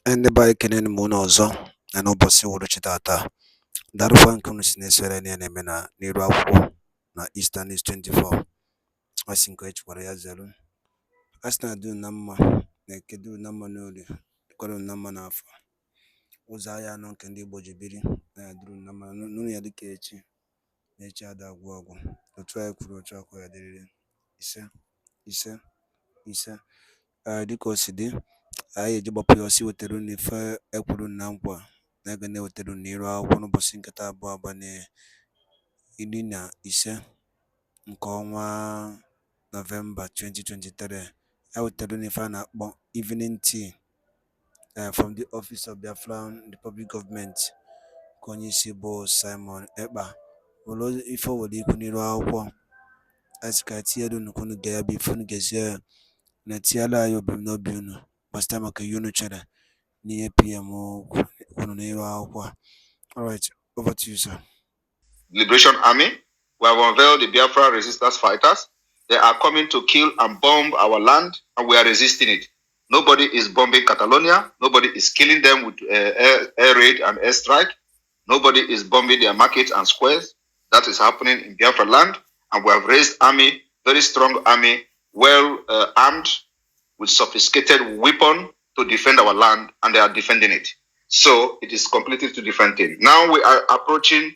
Ndị be anyị kenenu m unu ọzọ na n'ụbọchị uhuruchi taata. Daalụkwa nke unu si na-esonyere n'ihe na-eme n'iru akwụkwọ na Eastern News 24. Ọ sị nke echekwara ya zelu. A sị na dunu na mma na-eke dunu na mma n'orie dịkwara unu na mma n'afọ. Ụzọ ahịa anọ nke ndị Igbo ji biri na ya duru na mma n'unu ya dịka echi na echi ada agwụ agwụ. Otu anyị kwuru otu akwa ya dịrịrị. Ise ise ise. Dịka o si dị, anyị eji gbapụ ya ọsọ iwetara unu ife ekwuru na nkwa na aga na-ewetara unu n'iru akwụkwọ n'ụbọchị nketa abụọ abalị 15 nke ọnwa Nọvemba 2023. I wetara unu ife a na-akpọ evening tea from the office of Biafran Republic Government ka onye isi bụ Simon Ekpa were ife o were ikwu n'iru akwụkwọ. Asị ka tinyere unu ka unu ga ya bụ ife unu gezie na tinyere anyị ebumnobi unu gbasịta maka ihe unu chere n'ihe PM kwuru n'iru akwụkwọ. Alright, over to you, sir. Liberation Army, we have unveiled the Biafra resistance fighters. They are coming to kill and bomb our land, and we are resisting it. Nobody is bombing Catalonia. Nobody is killing them with air raid and air strike. Nobody is bombing their markets and squares. That is happening in Biafra land, and we have raised army, very strong army, well armed with sophisticated weapon to defend our land, and they are defending it. So it is completely two different things. Now we are approaching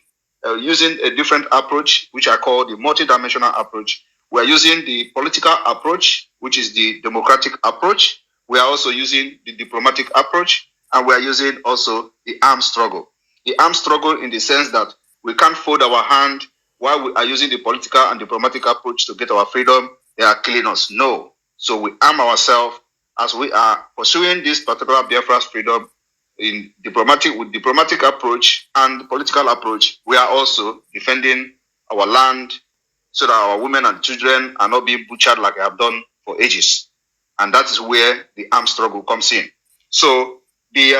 using a different approach, which I call the multidimensional approach. We are using the political approach, which is the democratic approach. We are also using the diplomatic approach, and we are using also the armed struggle. The armed struggle in the sense that we can't fold our hand while we are using the political and diplomatic approach to get our freedom. They are killing us. No. So we arm ourselves as we are pursuing this particular Biafra's freedom in diplomatic approach and political approach. We are also defending our land so that our women and children are not being butchered like they have done for ages. And that is where the armed struggle comes in. So the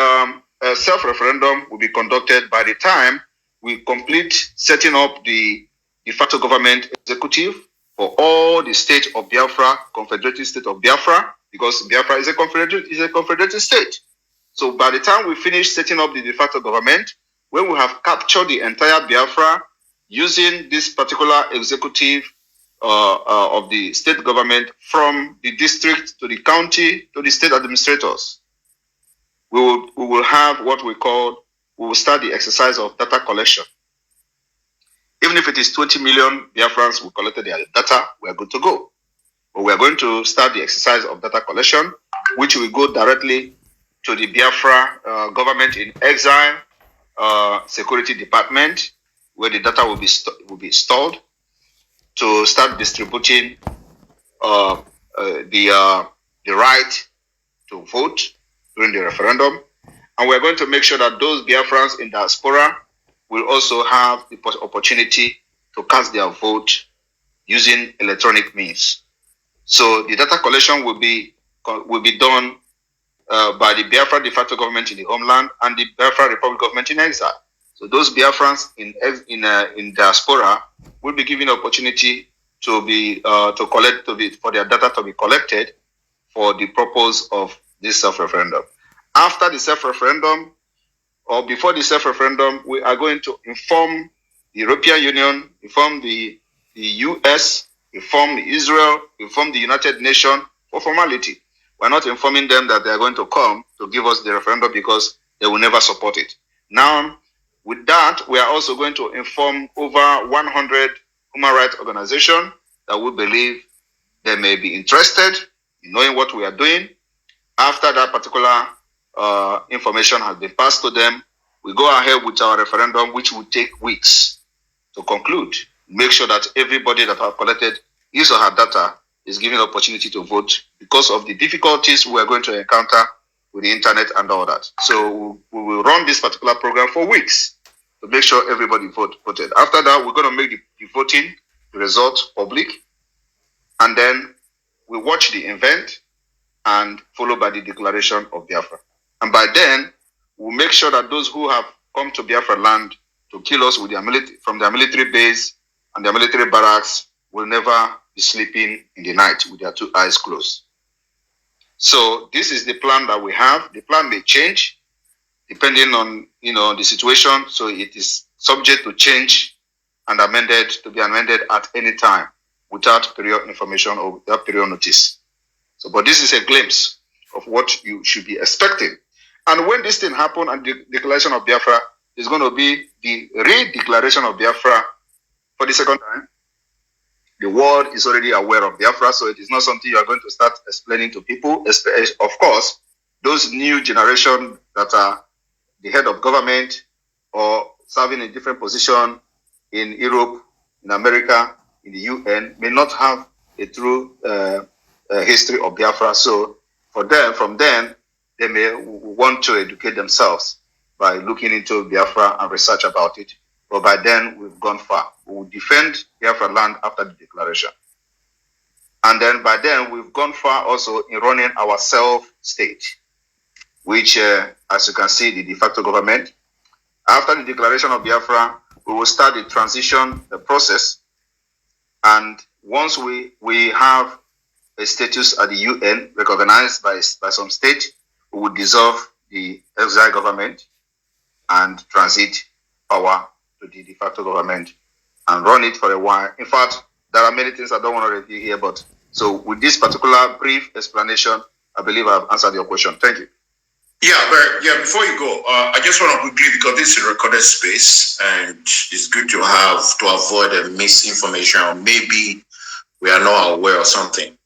self-referendum will be conducted by the time we complete setting up the de facto government executive for all the state of Biafra, confederated state of Biafra, because Biafra is a confederated state. So by the time we finish setting up the de facto government, when we have captured the entire Biafra using this particular executive of the state government from the district to the county to the state administrators, we will have what we will start the exercise of data collection. Even if it is 20 million Biafrans who collected their data, we are good to go. But we are going to start the exercise of data collection, which will go directly to the Biafra government in exile security department, where the data will be stored, to start distributing the right to vote during the referendum. And we're going to make sure that those Biafrans in diaspora will also have the opportunity to cast their vote using electronic means. So the data collection will be done by the Biafra de facto government in the homeland and the Biafra Republic government in exile. So those Biafrans in diaspora will be given opportunity for their data to be collected for the purpose of this self-referendum. After the self-referendum, or before the self-referendum, we are going to inform the European Union, inform the US, inform Israel, inform the United Nations for formality. We're not informing them that they are going to come to give us the referendum because they will never support it. Now, with that, we are also going to inform over 100 human rights organizations that we believe they may be interested in knowing what we are doing. After that particular information has been passed to them, we go ahead with our referendum, which will take weeks to conclude. Make sure that everybody that have collected his or her data is given the opportunity to vote because of the difficulties we are going to encounter with the internet and all that. So we will run this particular program for weeks to make sure everybody voted. After that, we're going to make the voting, the results public, and then we watch the event and followed by the declaration of Biafra. And by then, we'll make sure that those who have come to Biafra land to kill us with from their military base and their military barracks will never be sleeping in the night with their two eyes closed. So this is the plan that we have. The plan may change depending on the situation. So it is subject to change and to be amended at any time without period information or without period notice. So, but this is a glimpse of what you should be expecting. And when this thing happens and the declaration of Biafra is going to be the re-declaration of Biafra for the second time. The world is already aware of Biafra, so it is not something you are going to start explaining to people. Of course, those new generation that are the head of government or serving in different position in Europe, in America, in the UN, may not have a true history of Biafra. So for them, from then, they may want to educate themselves by looking into Biafra and research about it. But by then, we've gone far. We will defend Biafra land after the declaration. And then by then, we've gone far also in running our self-state, which, as you can see, the de facto government. After the declaration of Biafra, we will start the transition process. And once we have a status at the UN recognized by some state, we will dissolve the exile government and transit power to the de facto government and run it for a while. In fact, there are many things I don't want to review here, but so with this particular brief explanation, I believe I've answered your question. Thank you. Yeah, before you go, I just want to quickly, because this is a recorded space and it's good to avoid misinformation, or maybe we are not aware of something.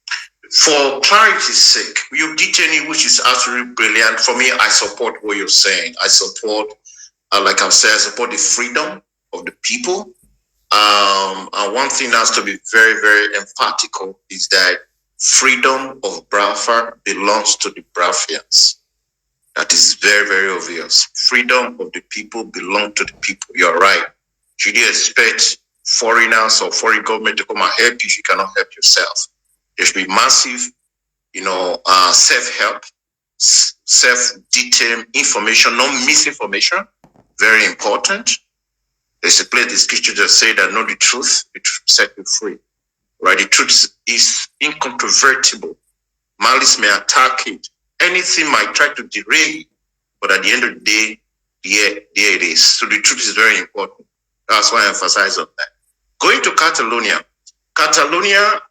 For clarity's sake, you've detailed, which is absolutely brilliant. For me, I support what you're saying. I support, like I've said, I support the freedom of the people. And one thing that has to be very, very emphatical is that freedom of Biafra belongs to the Biafrans. That is very, very obvious. Freedom of the people belongs to the people. You're right. Should you expect foreigners or foreign government to come and help you? You cannot help yourself. There should be massive, self-help, self-detailed information, not misinformation. Very important. There's a place in scripture that say that know the truth set you free. Right? The truth is incontrovertible. Malice may attack it. Anything might try to derail you, but at the end of the day, there it is. So the truth is very important. That's why I emphasize on that. Going to Catalonia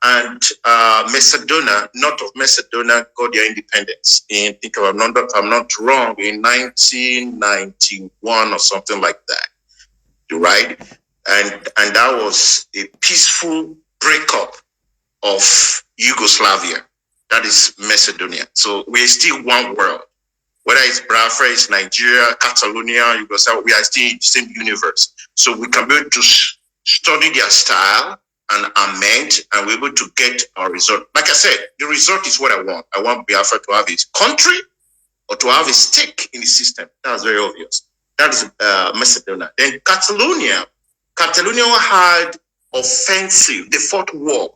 and Macedonia, north of Macedonia, got their independence in, if I'm not wrong, in 1991 or something like that. Right? And that was a peaceful breakup of Yugoslavia. That is Macedonia. So we're still one world. Whether it's Biafra, it's Nigeria, Catalonia, Yugoslavia, we are still in the same universe. So we can be able to study their style and amend, and we're able to get our result. Like I said, the result is what I want. I want Biafra to have its country or to have a stake in the system. That's very obvious. That is Macedonia. Then Catalonia had offensive. They fought war.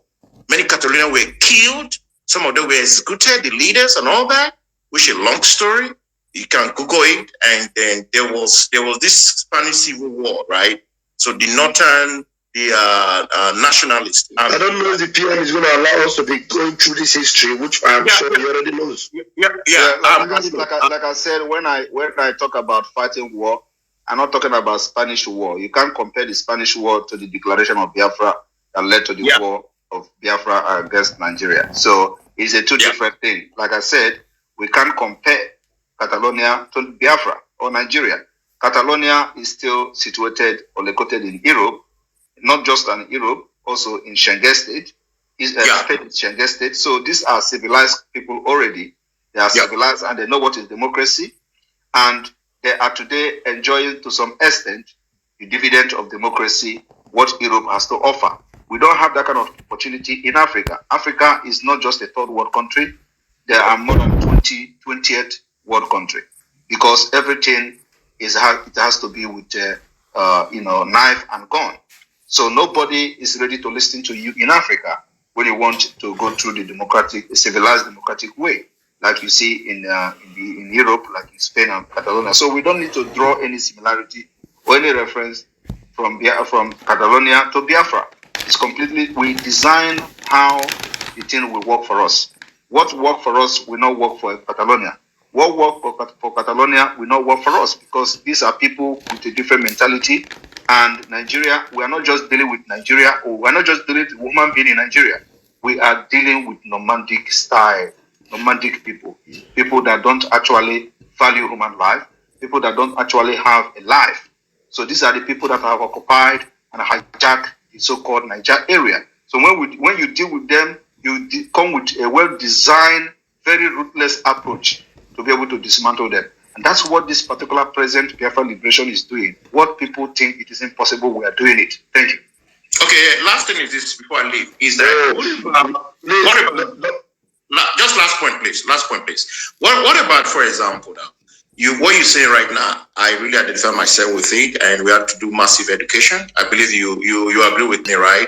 Many Catalonians were killed. Some of them were executed, the leaders and all that, which is a long story. You can Google it. And then there was this Spanish Civil War, right? So the northern, nationalists. I don't know if the PM is going to allow us to be going through this history, which I'm sure he already knows. Like I said, when I talk about fighting war, I'm not talking about Spanish war. You can't compare the Spanish war to the declaration of Biafra that led to the war of Biafra against Nigeria. So it's a two different thing. Like I said, we can't compare Catalonia to Biafra or Nigeria. Catalonia is still situated or located in Europe, not just in Europe, also in Schengen state. Schengen state. So these are civilized people already. They are civilized and they know what is democracy. And they are today enjoying to some extent the dividend of democracy, what Europe has to offer. We don't have that kind of opportunity in Africa. Africa is not just a third world country. There are more than 20th world country, because everything it has to be with knife and gun. So nobody is ready to listen to you in Africa when you want to go through the civilized democratic way, like you see in Europe, like in Spain and Catalonia. So we don't need to draw any similarity or any reference from Catalonia to Biafra. It's completely, we design how the thing will work for us. What work for us will not work for Catalonia. What work for Catalonia will not work for us, because these are people with a different mentality. And Nigeria, we are not just dealing with Nigeria, or we are not just dealing with a human being in Nigeria. We are dealing with nomadic style, nomadic people, people that don't actually value human life, people that don't actually have a life. So these are the people that have occupied and hijacked the so-called Niger area. So when you deal with them, you come with a well-designed, very ruthless approach to be able to dismantle them. And that's what this particular present Biafra liberation is doing. What people think it is impossible, we are doing it. Thank you. Okay, last thing is this before I leave, is that just last point, please. Last point, please. What about, for example, now, what you say right now, I really identify myself with it, and we have to do massive education. I believe you agree with me, right?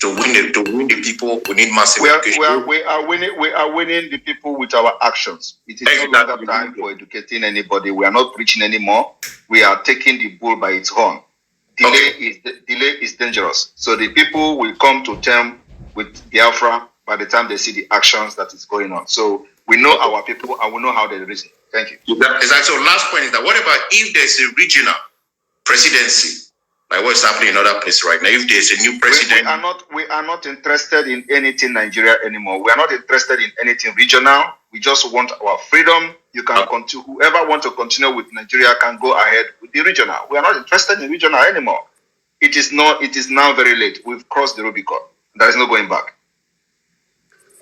To win the people, we need massive education. We are winning the people with our actions. It is no longer time for educating anybody. We are not preaching anymore. We are taking the bull by its horn. Delay is dangerous. So the people will come to term with Biafra by the time they see the actions that is going on. So we know our people and we know how they reason. Thank you. Exactly. So last point is that what about if there's a regional presidency, like what's happening in other places right now? If there's a new president, we are not interested in anything Nigeria anymore. We are not interested in anything regional. We just want our freedom. You can continue. Whoever wants to continue with Nigeria can go ahead with the regional. We are not interested in regional anymore. It is now very late. We've crossed the Rubicon. There is no going back.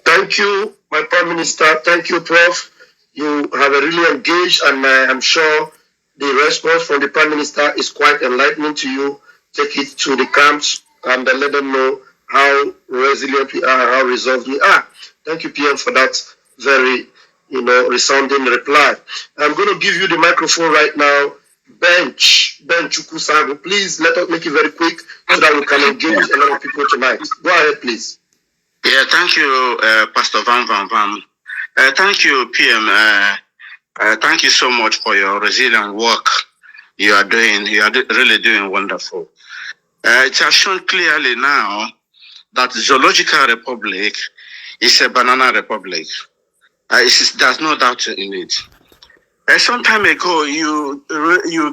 Thank you, my Prime Minister. Thank you, Prof. You have really engaged, and I'm sure the response from the Prime Minister is quite enlightening to you. Take it to the camps and let them know how resilient we are, how resolved we are. Thank you, PM, for that very, resounding reply. I'm going to give you the microphone right now. Bench Ukusago, please let us make it very quick so that we can engage a lot of people tonight. Go ahead, please. Yeah, thank you, Pastor Van. Thank you, PM. Thank you so much for your resilient work you are doing. You are really doing wonderful. It has shown clearly now that Zoological Republic is a banana republic. There's no doubt in it. Some time ago, you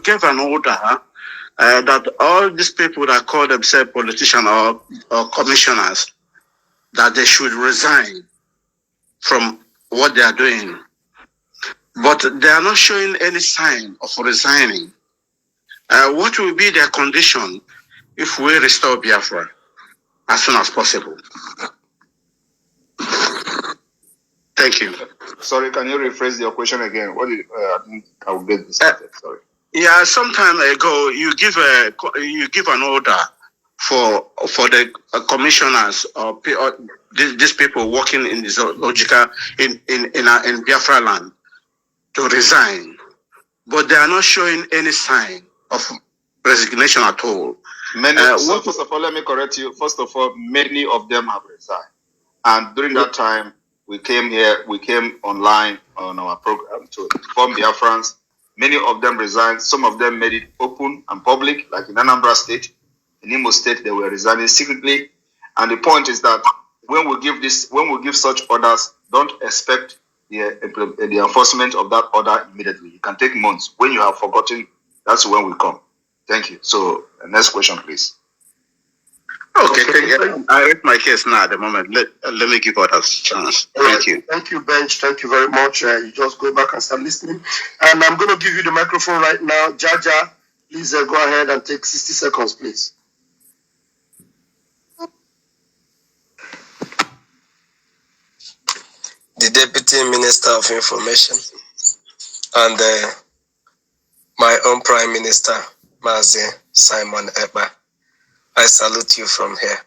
gave an order that all these people that call themselves politicians or commissioners, that they should resign from what they are doing. But they are not showing any sign of resigning. What will be their condition if we restore Biafra as soon as possible? Thank you. Sorry, can you rephrase your question again? What did I will get this? Sorry. Yeah, some time ago you give an order for the commissioners or these people working in the zoological in Biafra land to resign, but they are not showing any sign of resignation at all. First of all, let me correct you. First of all, many of them have resigned, and during that time, we came online on our program to inform Biafrans. Many of them resigned. Some of them made it open and public, like in Anambra State. In Imo State, they were resigning secretly. And the point is that when we give such orders, don't expect the enforcement of that order immediately. It can take months. When you have forgotten, that's when we come. Thank you. So, next question, please. Okay, I read my case now at the moment. Let me give others a chance. Thank you. Thank you, Bench. Thank you very much. You just go back and start listening. And I'm going to give you the microphone right now. Jaja, please go ahead and take 60 seconds, please. The Deputy Minister of Information and my own Prime Minister, Mazi Simon EKPA. I salute you from here.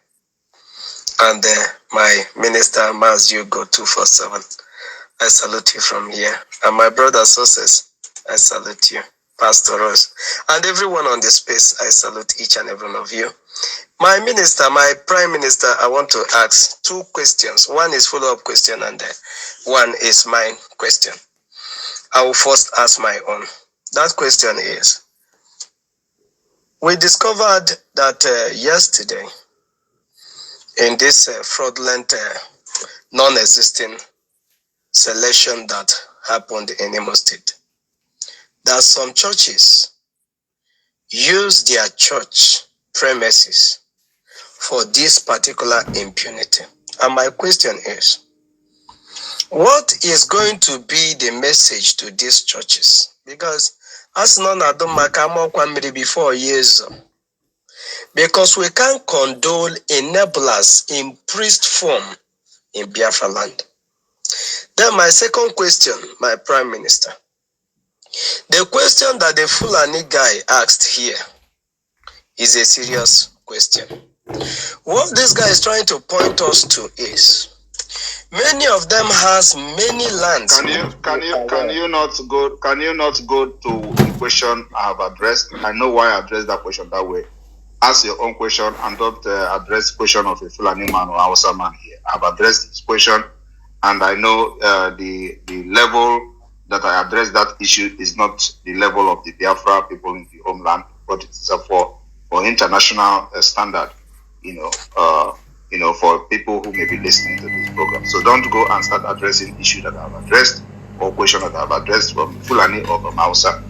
And my Minister, Mazi Ugo 247. I salute you from here. And my brother Success, I salute you. Pastor Rose. And everyone on the space, I salute each and every one of you. My minister, my Prime Minister, I want to ask two questions. One is follow-up question and one is my question. I will first ask my own. That question is, we discovered that yesterday in this fraudulent, non-existing selection that happened in Imo State. That some churches use their church premises for this particular impunity. And my question is, what is going to be the message to these churches? Because as none of them before years, because we can't condone enablers in priest form in Biafra land. Then my second question, my Prime Minister, the question that the Fulani guy asked here is a serious question. What this guy is trying to point us to is many of them has many lands. Can you not go to the question I have addressed? I know why I addressed that question that way. Ask your own question and don't address the question of a Fulani man or Hausa man here. I've addressed this question, and I know the level that I addressed that issue is not the level of the Biafra people in the homeland, but it's for international standard. For people who may be listening to this program. So don't go and start addressing issues that I've addressed or questions that I've addressed from Fulani or from Hausa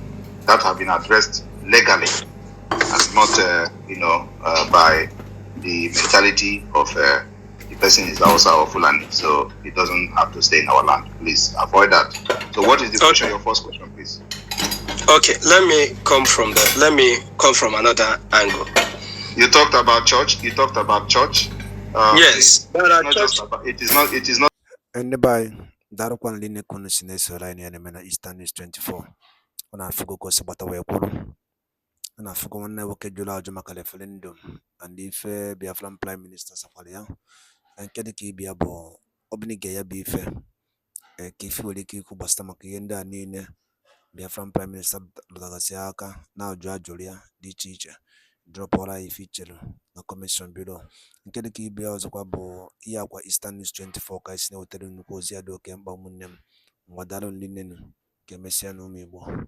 that have been addressed legally and not, by the mentality of the person is Hausa or Fulani. So it doesn't have to stay in our land. Please avoid that. So what is the question? Your first question, please. Okay, let me come from another angle. You talked about church. Yes, it is not. And by Darukwan Line Kunisines Rani and Eastern is 24. On our Fugo Sabata Wakuru. And I forgot one never Jula Jamakale Felendum. And if Biafran Prime Minister Safalia and Kediki Biabo Obnigaya Bife. Kifi Waliki Kubastamaki Nine. Biafran Prime Minister Lagasiaka, now Julia, the teacher, drop all I feature, the commission bureau. In Kediki Bios Quabo, Iaqua Eastern News 24, Kaisno Telunukozia do Kemba Munem, Wadalo Linen, Kemesiano Mibo.